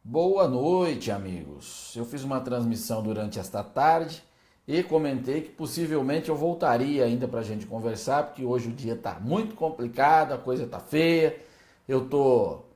Boa noite, amigos. Eu fiz uma transmissão durante esta tarde e comentei que possivelmente eu voltaria ainda para a gente conversar, porque hoje o dia está muito complicado, a coisa está feia, eu estou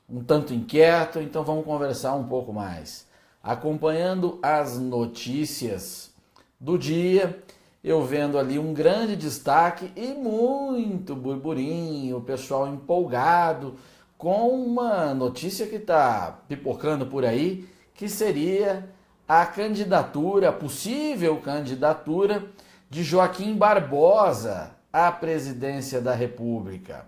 um tanto inquieto, então vamos conversar um pouco mais. Acompanhando as notícias do dia, eu vendo ali um grande destaque e muito burburinho, o pessoal empolgado com uma notícia que está pipocando por aí, que seria a candidatura, a possível candidatura de Joaquim Barbosa à presidência da República.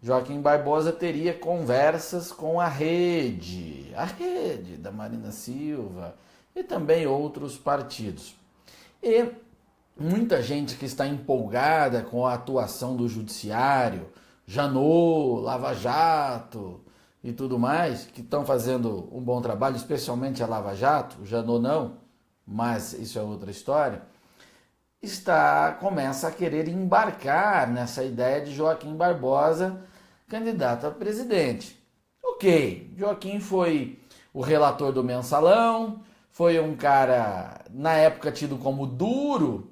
Joaquim Barbosa teria conversas com a rede da Marina Silva e também outros partidos. E muita gente que está empolgada com a atuação do judiciário, Janot, Lava Jato e tudo mais, que estão fazendo um bom trabalho, especialmente a Lava Jato, o Janot não, mas isso é outra história, começa a querer embarcar nessa ideia de Joaquim Barbosa candidato a presidente. Ok, Joaquim foi o relator do Mensalão, foi um cara, na época, tido como duro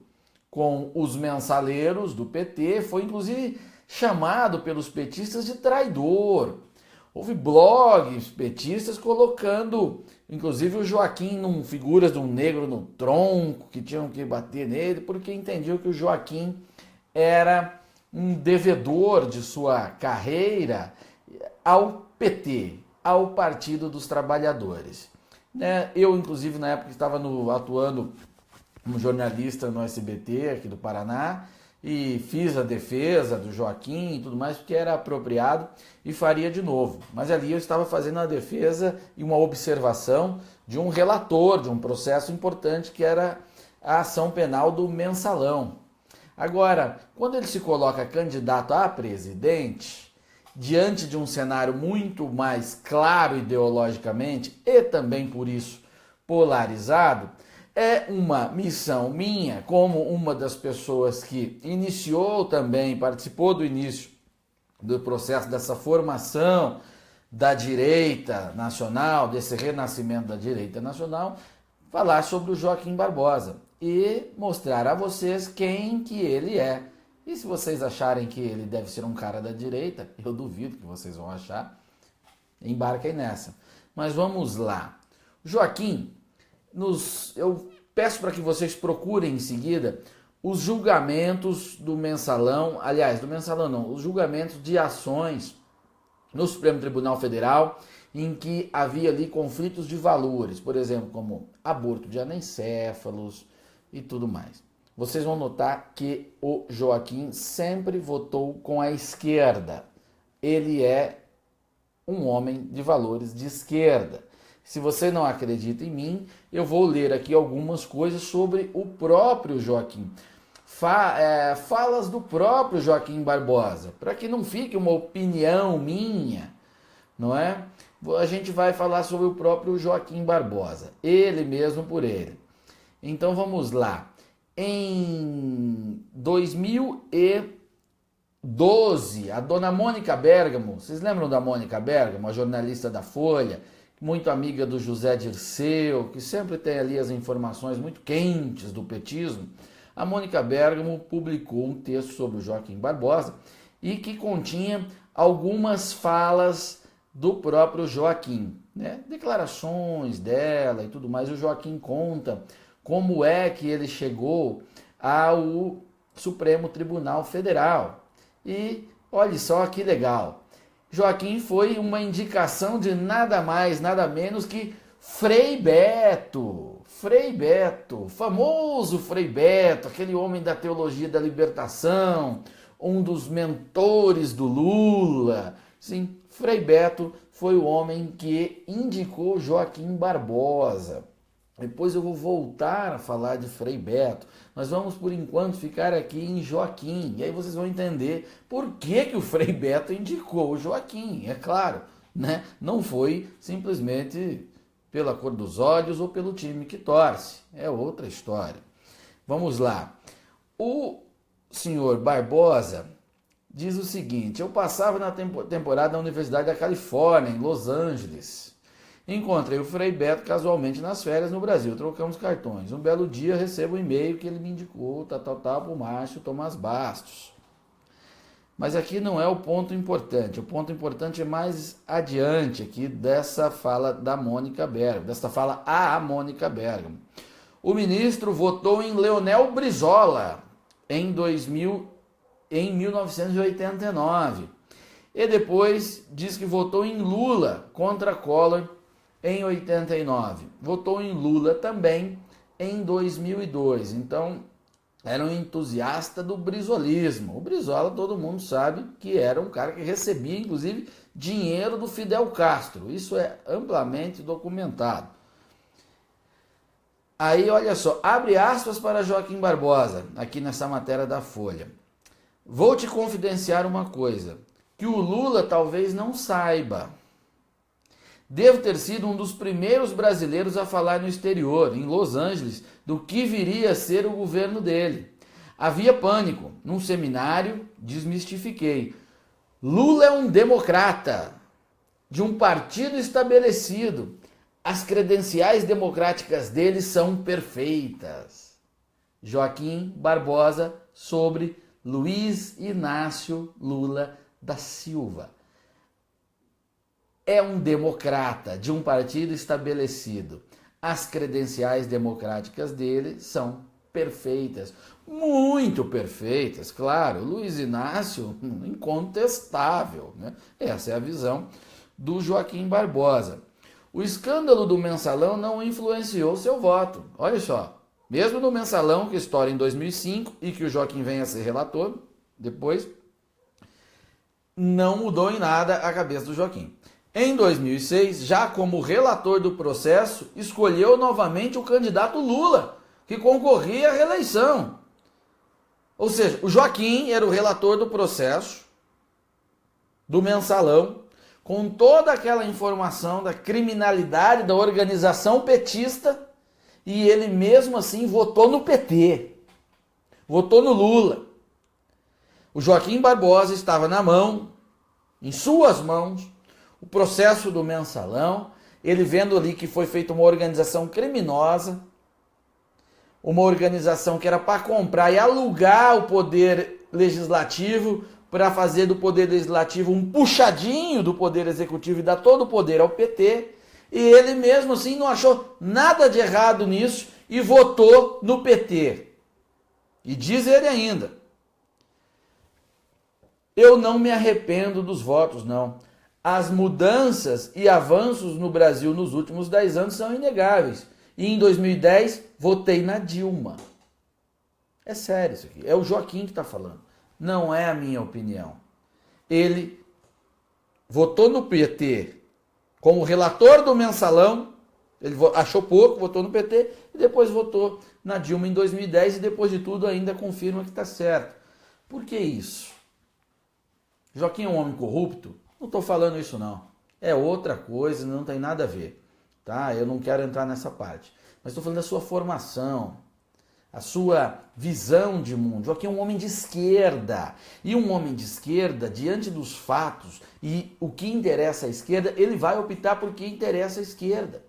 com os mensaleiros do PT, foi inclusive chamado pelos petistas de traidor. Houve blogs petistas colocando, inclusive, o Joaquim num figuras de um negro no tronco, que tinham que bater nele, porque entendiam que o Joaquim era um devedor de sua carreira ao PT, ao Partido dos Trabalhadores. Eu, inclusive, na época estava atuando como jornalista no SBT aqui do Paraná e fiz a defesa do Joaquim e tudo mais, porque era apropriado e faria de novo. Mas ali eu estava fazendo a defesa e uma observação de um relator de um processo importante que era a ação penal do Mensalão. Agora, quando ele se coloca candidato a presidente, diante de um cenário muito mais claro ideologicamente e também por isso polarizado, é uma missão minha, como uma das pessoas que iniciou também, participou do início do processo dessa formação da direita nacional, desse renascimento da direita nacional, falar sobre o Joaquim Barbosa e mostrar a vocês quem que ele é. E se vocês acharem que ele deve ser um cara da direita, eu duvido que vocês vão achar, embarquem nessa. Mas vamos lá. Joaquim, eu peço para que vocês procurem em seguida os julgamentos do Mensalão, aliás, do Mensalão não, os julgamentos de ações no Supremo Tribunal Federal em que havia ali conflitos de valores, por exemplo, como aborto de anencéfalos e tudo mais. Vocês vão notar que o Joaquim sempre votou com a esquerda. Ele é um homem de valores de esquerda. Se você não acredita em mim, eu vou ler aqui algumas coisas sobre o próprio Joaquim. Falas do próprio Joaquim Barbosa, para que não fique uma opinião minha, não é? A gente vai falar sobre o próprio Joaquim Barbosa, ele mesmo por ele. Então vamos lá. Em 2012, a dona Mônica Bergamo, vocês lembram da Mônica Bergamo, a jornalista da Folha, muito amiga do José Dirceu, que sempre tem ali as informações muito quentes do petismo, a Mônica Bergamo publicou um texto sobre o Joaquim Barbosa e que continha algumas falas do próprio Joaquim, né? Declarações dela e tudo mais. O Joaquim conta como é que ele chegou ao Supremo Tribunal Federal. E olha só que legal. Joaquim foi uma indicação de nada mais, nada menos que Frei Beto. Frei Beto, famoso Frei Beto, aquele homem da teologia da libertação, um dos mentores do Lula. Sim, Frei Beto foi o homem que indicou Joaquim Barbosa. Depois eu vou voltar a falar de Frei Beto. Nós vamos, por enquanto, ficar aqui em Joaquim. E aí vocês vão entender por que o Frei Beto indicou o Joaquim. É claro, né? Não foi simplesmente pela cor dos olhos ou pelo time que torce. É outra história. Vamos lá. O senhor Barbosa diz o seguinte: eu passava na temporada na Universidade da Califórnia, em Los Angeles. Encontrei o Frei Beto casualmente nas férias no Brasil, trocamos cartões. Um belo dia recebo um e-mail que ele me indicou, para o Márcio Tomás Bastos. Mas aqui não é o ponto importante. O ponto importante é mais adiante aqui dessa fala da Mônica Bergamo, dessa fala à Mônica Bergamo. O ministro votou em Leonel Brizola em 1989 e depois diz que votou em Lula contra Collor em 89. Votou em Lula também em 2002. Então, era um entusiasta do brizolismo. O Brizola, todo mundo sabe que era um cara que recebia, inclusive, dinheiro do Fidel Castro. Isso é amplamente documentado. Aí, olha só, abre aspas para Joaquim Barbosa, aqui nessa matéria da Folha. Vou te confidenciar uma coisa, que o Lula talvez não saiba. Devo ter sido um dos primeiros brasileiros a falar no exterior, em Los Angeles, do que viria a ser o governo dele. Havia pânico. Num seminário, desmistifiquei. Lula é um democrata, de um partido estabelecido. As credenciais democráticas dele são perfeitas. Joaquim Barbosa sobre Luiz Inácio Lula da Silva. É um democrata de um partido estabelecido. As credenciais democráticas dele são perfeitas. Muito perfeitas, claro. Luiz Inácio, incontestável, né? Essa é a visão do Joaquim Barbosa. O escândalo do Mensalão não influenciou seu voto. Olha só, mesmo no Mensalão, que estoura em 2005 e que o Joaquim vem a ser relator depois, não mudou em nada a cabeça do Joaquim. Em 2006, já como relator do processo, escolheu novamente o candidato Lula, que concorria à reeleição. Ou seja, o Joaquim era o relator do processo, do Mensalão, com toda aquela informação da criminalidade da organização petista, e ele mesmo assim votou no PT, votou no Lula. O Joaquim Barbosa estava na mão, em suas mãos, o processo do Mensalão, ele vendo ali que foi feita uma organização criminosa, uma organização que era para comprar e alugar o poder legislativo, para fazer do poder legislativo um puxadinho do poder executivo e dar todo o poder ao PT, e ele mesmo assim não achou nada de errado nisso e votou no PT. E diz ele ainda, eu não me arrependo dos votos, não. As mudanças e avanços no Brasil nos últimos 10 anos são inegáveis. E em 2010, votei na Dilma. É sério isso aqui. É o Joaquim que está falando. Não é a minha opinião. Ele votou no PT como relator do Mensalão. Ele achou pouco, votou no PT e depois votou na Dilma em 2010 e depois de tudo ainda confirma que está certo. Por que isso? Joaquim é um homem corrupto? Não estou falando isso não. É outra coisa, não tem nada a ver. Tá? Eu não quero entrar nessa parte. Mas estou falando da sua formação, a sua visão de mundo. Joaquim é um homem de esquerda. E um homem de esquerda, diante dos fatos e o que interessa à esquerda, ele vai optar por que interessa à esquerda.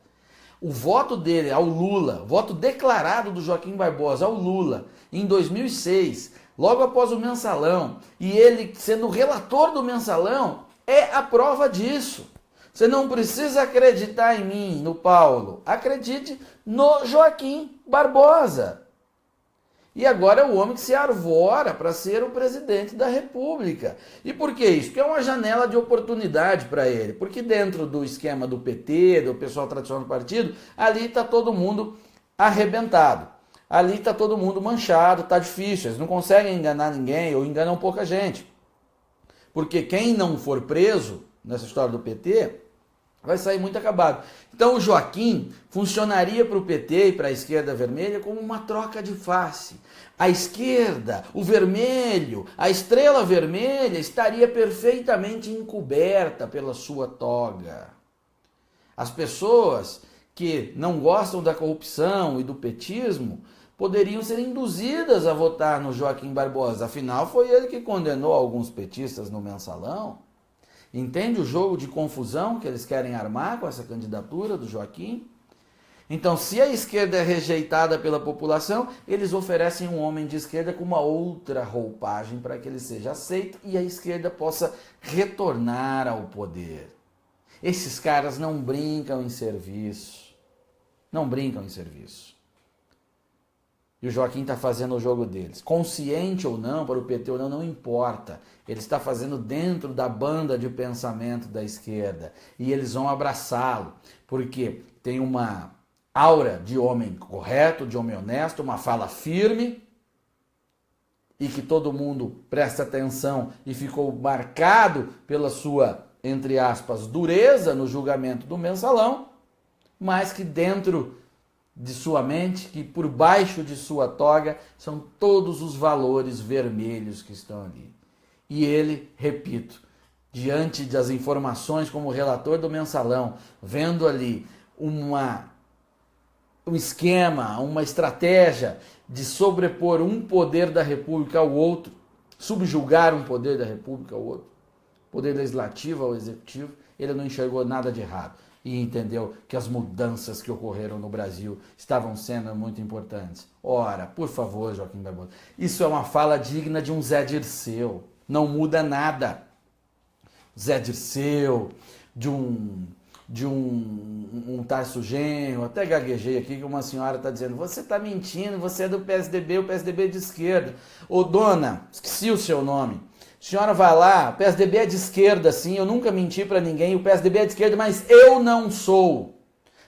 O voto dele ao Lula, voto declarado do Joaquim Barbosa ao Lula em 2006, logo após o Mensalão, e ele sendo relator do Mensalão, é a prova disso. Você não precisa acreditar em mim, no Paulo. Acredite no Joaquim Barbosa. E agora é o homem que se arvora para ser o presidente da República. E por que isso? Porque é uma janela de oportunidade para ele. Porque dentro do esquema do PT, do pessoal tradicional do partido, ali está todo mundo arrebentado. Ali está todo mundo manchado, está difícil. Eles não conseguem enganar ninguém ou enganam pouca gente. Porque quem não for preso nessa história do PT vai sair muito acabado. Então o Joaquim funcionaria para o PT e para a esquerda vermelha como uma troca de face. A esquerda, o vermelho, a estrela vermelha estaria perfeitamente encoberta pela sua toga. As pessoas que não gostam da corrupção e do petismo poderiam ser induzidas a votar no Joaquim Barbosa. Afinal, foi ele que condenou alguns petistas no Mensalão. Entende o jogo de confusão que eles querem armar com essa candidatura do Joaquim? Então, se a esquerda é rejeitada pela população, eles oferecem um homem de esquerda com uma outra roupagem para que ele seja aceito e a esquerda possa retornar ao poder. Esses caras não brincam em serviço. Não brincam em serviço. E o Joaquim está fazendo o jogo deles. Consciente ou não, para o PT ou não, não importa. Ele está fazendo dentro da banda de pensamento da esquerda. E eles vão abraçá-lo. Porque tem uma aura de homem correto, de homem honesto, uma fala firme. E que todo mundo presta atenção e ficou marcado pela sua, entre aspas, dureza no julgamento do mensalão. Mas que dentro de sua mente, que por baixo de sua toga são todos os valores vermelhos que estão ali. E ele, repito, diante das informações como relator do mensalão, vendo ali um esquema, uma estratégia de sobrepor um poder da República ao outro, subjugar um poder da República ao outro, poder legislativo ao executivo, ele não enxergou nada de errado. E entendeu que as mudanças que ocorreram no Brasil estavam sendo muito importantes. Ora, por favor, Joaquim Barbosa, isso é uma fala digna de um Zé Dirceu. Não muda nada. Zé Dirceu, de um Tarso Genro, até gaguejei aqui que uma senhora está dizendo, você está mentindo, você é do PSDB, o PSDB é de esquerda. Ô dona, esqueci o seu nome. Senhora vai lá, o PSDB é de esquerda, sim, eu nunca menti para ninguém, o PSDB é de esquerda, mas eu não sou.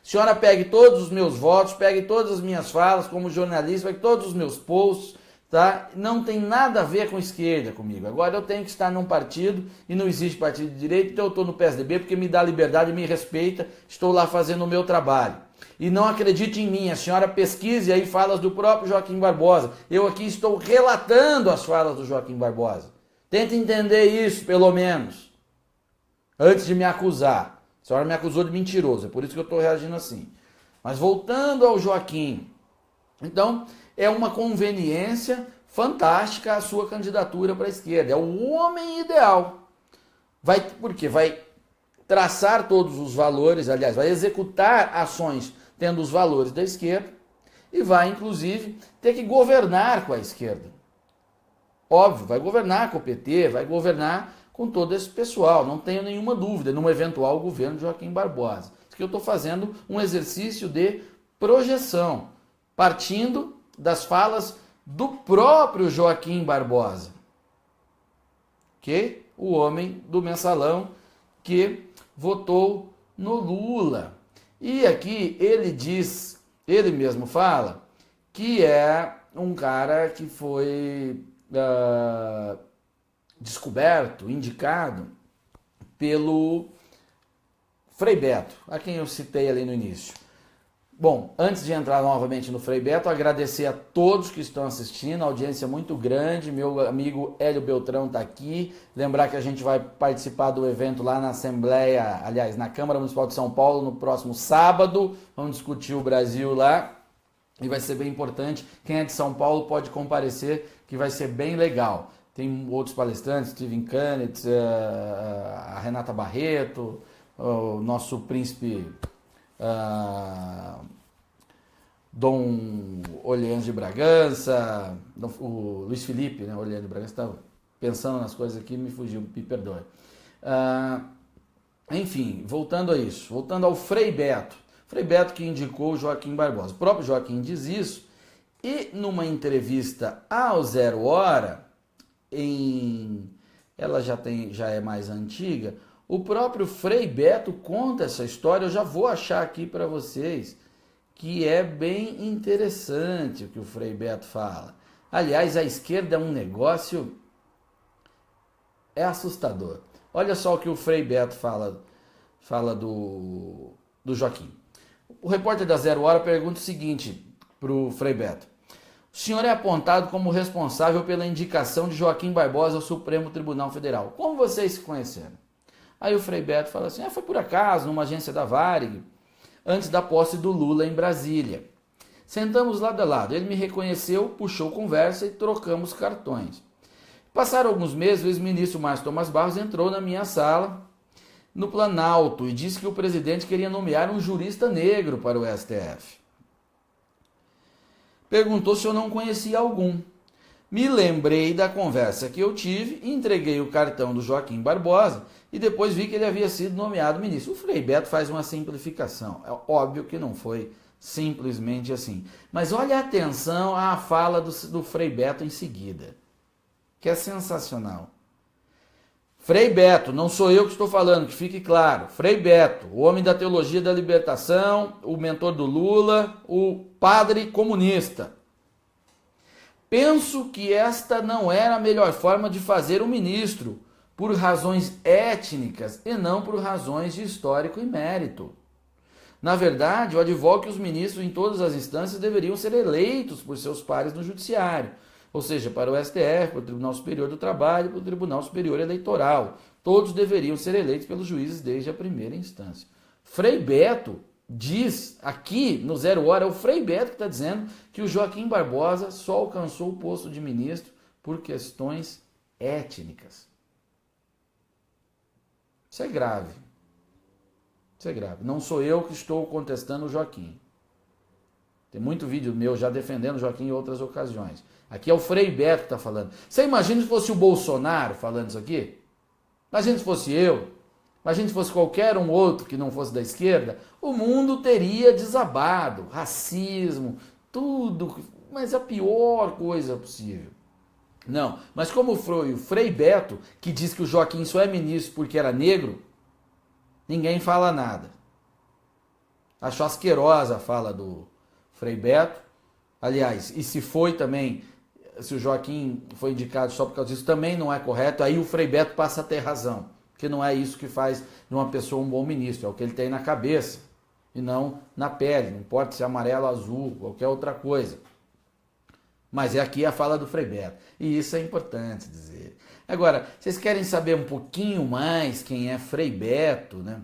Senhora pegue todos os meus votos, pegue todas as minhas falas como jornalista, pegue todos os meus posts, tá? Não tem nada a ver com esquerda comigo. Agora eu tenho que estar num partido e não existe partido de direita, então eu estou no PSDB porque me dá liberdade, me respeita, estou lá fazendo o meu trabalho. E não acredite em mim, a senhora pesquise aí falas do próprio Joaquim Barbosa. Eu aqui estou relatando as falas do Joaquim Barbosa. Tenta entender isso, pelo menos, antes de me acusar. A senhora me acusou de mentiroso, é por isso que eu estou reagindo assim. Mas voltando ao Joaquim, então é uma conveniência fantástica a sua candidatura para a esquerda. É o homem ideal. Por quê? Vai traçar todos os valores, aliás, vai executar ações tendo os valores da esquerda e vai, inclusive, ter que governar com a esquerda. Óbvio, vai governar com o PT, vai governar com todo esse pessoal, não tenho nenhuma dúvida, num eventual governo de Joaquim Barbosa. Isso que eu estou fazendo um exercício de projeção, partindo das falas do próprio Joaquim Barbosa, que o homem do mensalão que votou no Lula. E aqui ele diz, ele mesmo fala, que é um cara que foi descoberto, indicado pelo Frei Beto, a quem eu citei ali no início. Bom, antes de entrar novamente no Frei Beto, agradecer a todos que estão assistindo, audiência muito grande, meu amigo Hélio Beltrão está aqui, lembrar que a gente vai participar do evento lá na Assembleia, aliás, na Câmara Municipal de São Paulo, no próximo sábado, vamos discutir o Brasil lá, e vai ser bem importante, quem é de São Paulo pode comparecer, que vai ser bem legal. Tem outros palestrantes, Steven Kanitz, a Renata Barreto, o nosso príncipe Dom Orleans de Bragança, o Luiz Felipe, né, Orleans de Bragança, estava pensando nas coisas aqui, me fugiu, me perdoe. Enfim, voltando a isso, voltando ao Frei Beto. Frei Beto que indicou o Joaquim Barbosa. O próprio Joaquim diz isso, e numa entrevista ao Zero Hora, ela já é mais antiga, o próprio Frei Beto conta essa história, eu já vou achar aqui para vocês, que é bem interessante o que o Frei Beto fala. Aliás, a esquerda é um negócio, é assustador. Olha só o que o Frei Beto fala do Joaquim. O repórter da Zero Hora pergunta o seguinte para o Frei Beto. O senhor é apontado como responsável pela indicação de Joaquim Barbosa ao Supremo Tribunal Federal. Como vocês se conheceram? Aí o Frei Beto fala assim, foi por acaso, numa agência da Varig, antes da posse do Lula em Brasília. Sentamos lado a lado, ele me reconheceu, puxou conversa e trocamos cartões. Passaram alguns meses, o ex-ministro Márcio Thomas Barros entrou na minha sala no Planalto e disse que o presidente queria nomear um jurista negro para o STF. Perguntou se eu não conhecia algum. Me lembrei da conversa que eu tive, entreguei o cartão do Joaquim Barbosa e depois vi que ele havia sido nomeado ministro. O Frei Beto faz uma simplificação. É óbvio que não foi simplesmente assim. Mas olha atenção à fala do Frei Beto em seguida, que é sensacional. Frei Beto, não sou eu que estou falando, que fique claro. Frei Beto, o homem da teologia da libertação, o mentor do Lula, o padre comunista. Penso que esta não era a melhor forma de fazer um ministro, por razões étnicas e não por razões de histórico e mérito. Na verdade, eu advogo que os ministros em todas as instâncias deveriam ser eleitos por seus pares no judiciário, ou seja, para o STF, para o Tribunal Superior do Trabalho, para o Tribunal Superior Eleitoral. Todos deveriam ser eleitos pelos juízes desde a primeira instância. Frei Beto diz aqui no Zero Hora, é o Frei Beto que está dizendo que o Joaquim Barbosa só alcançou o posto de ministro por questões étnicas. Isso é grave. Isso é grave. Não sou eu que estou contestando o Joaquim. Tem muito vídeo meu já defendendo o Joaquim em outras ocasiões. Aqui é o Frei Beto que está falando. Você imagina se fosse o Bolsonaro falando isso aqui? Imagina se fosse eu. Imagina se fosse qualquer um outro que não fosse da esquerda. O mundo teria desabado. Racismo, tudo. Mas a pior coisa possível. Não, mas como foi o Frei Beto que diz que o Joaquim só é ministro porque era negro, ninguém fala nada. Acho asquerosa a fala do Frei Beto. Aliás, e se foi também, se o Joaquim foi indicado só por causa disso, também não é correto. Aí o Frei Beto passa a ter razão, porque não é isso que faz de uma pessoa um bom ministro, é o que ele tem na cabeça e não na pele, não importa se é amarelo, azul, qualquer outra coisa. Mas é aqui a fala do Frei Beto, e isso é importante dizer. Agora, vocês querem saber um pouquinho mais quem é Frei Beto, né?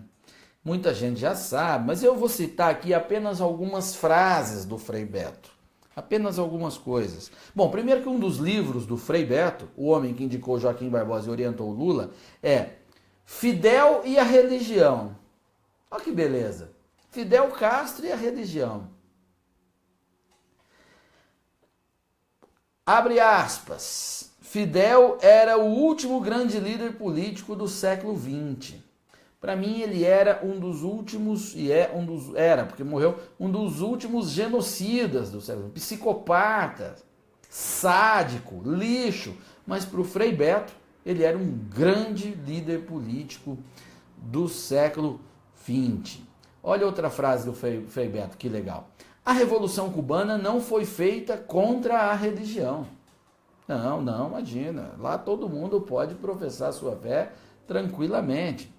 Muita gente já sabe, mas eu vou citar aqui apenas algumas frases do Frei Beto. Apenas algumas coisas. Bom, primeiro que um dos livros do Frei Beto, o homem que indicou Joaquim Barbosa e orientou o Lula, é Fidel e a Religião. Olha que beleza. Fidel Castro e a Religião. Abre aspas. Fidel era o último grande líder político do século XX. Para mim ele era um dos últimos, porque morreu, um dos últimos genocidas do século, psicopata, sádico, lixo. Mas para o Frei Beto, ele era um grande líder político do século XX. Olha outra frase do Frei Beto, que legal. A Revolução Cubana não foi feita contra a religião. Não, imagina. Lá todo mundo pode professar sua fé tranquilamente.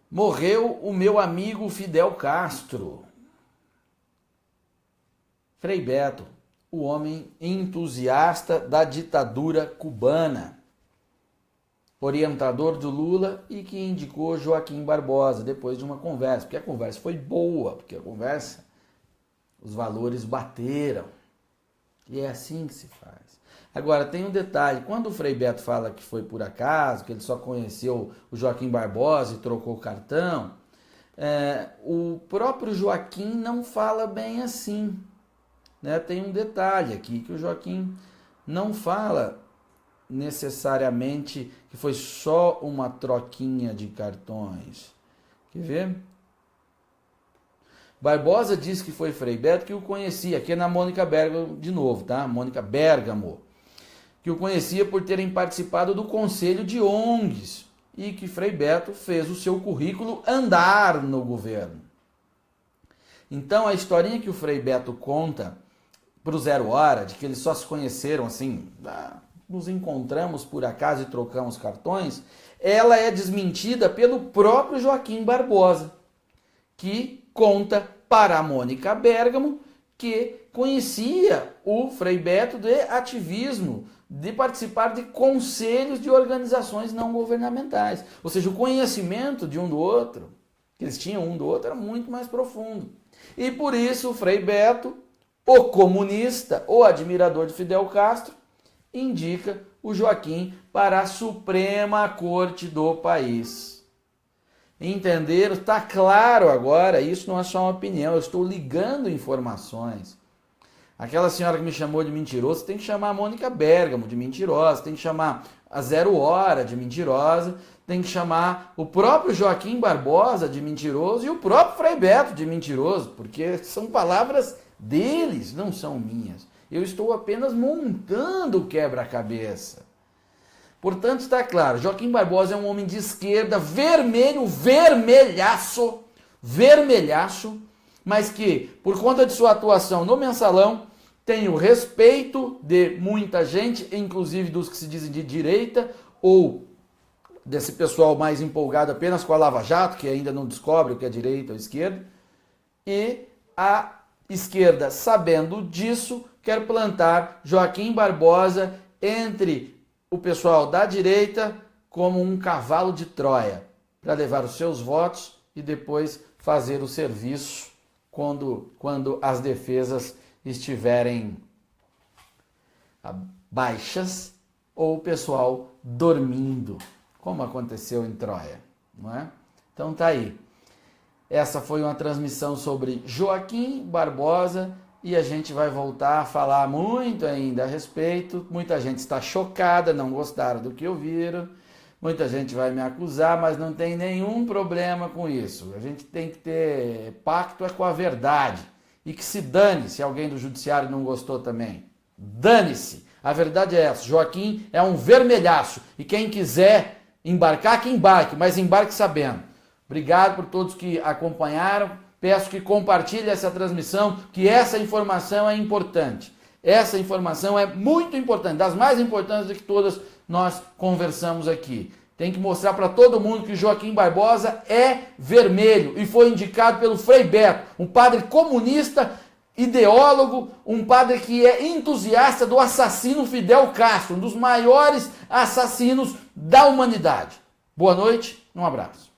Morreu o meu amigo Fidel Castro. Frei Beto, o homem entusiasta da ditadura cubana. Orientador do Lula e que indicou Joaquim Barbosa depois de uma conversa. Porque a conversa foi boa, os valores bateram. E é assim que se faz. Agora, tem um detalhe. Quando o Frei Beto fala que foi por acaso, que ele só conheceu o Joaquim Barbosa e trocou o cartão, o próprio Joaquim não fala bem assim. Né? Tem um detalhe aqui, que o Joaquim não fala necessariamente que foi só uma troquinha de cartões. Quer ver? Barbosa disse que foi Frei Beto que o conhecia, aqui é na Mônica Bergamo de novo, tá? Mônica Bergamo, que o conhecia por terem participado do conselho de ONGs e que Frei Beto fez o seu currículo andar no governo. Então a historinha que o Frei Beto conta para o Zero Hora, de que eles só se conheceram assim, nos encontramos por acaso e trocamos cartões, ela é desmentida pelo próprio Joaquim Barbosa, que conta para a Mônica Bergamo que conhecia o Frei Beto de ativismo, de participar de conselhos de organizações não governamentais. Ou seja, o conhecimento de um do outro, que eles tinham um do outro, era muito mais profundo. E por isso o Frei Beto, o comunista, o admirador de Fidel Castro, indica o Joaquim para a Suprema Corte do país. entenderam, está claro agora, isso não é só uma opinião, eu estou ligando informações. Aquela senhora que me chamou de mentiroso, tem que chamar a Mônica Bergamo de mentirosa, tem que chamar a Zero Hora de mentirosa, tem que chamar o próprio Joaquim Barbosa de mentiroso e o próprio Frei Beto de mentiroso, porque são palavras deles, não são minhas. Eu estou apenas montando o quebra-cabeça. Portanto, está claro, Joaquim Barbosa é um homem de esquerda, vermelho, vermelhaço, mas que, por conta de sua atuação no Mensalão, tem o respeito de muita gente, inclusive dos que se dizem de direita, ou desse pessoal mais empolgado apenas com a Lava Jato, que ainda não descobre o que é direita ou esquerda, e a esquerda, sabendo disso, quer plantar Joaquim Barbosa entre o pessoal da direita como um cavalo de Troia, para levar os seus votos e depois fazer o serviço quando as defesas estiverem baixas ou o pessoal dormindo, como aconteceu em Troia, não é? Então tá aí. Essa foi uma transmissão sobre Joaquim Barbosa e a gente vai voltar a falar muito ainda a respeito. Muita gente está chocada, não gostaram do que ouviram. Muita gente vai me acusar, mas não tem nenhum problema com isso. A gente tem que ter pacto com a verdade. E que se dane se alguém do judiciário não gostou também. Dane-se. A verdade é essa. Joaquim é um vermelhaço. E quem quiser embarcar, que embarque, mas embarque sabendo. Obrigado por todos que acompanharam. Peço que compartilhe essa transmissão, que essa informação é importante. Essa informação é muito importante, das mais importantes de que todas nós conversamos aqui. Tem que mostrar para todo mundo que Joaquim Barbosa é vermelho e foi indicado pelo Frei Beto, um padre comunista, ideólogo, um padre que é entusiasta do assassino Fidel Castro, um dos maiores assassinos da humanidade. Boa noite, um abraço.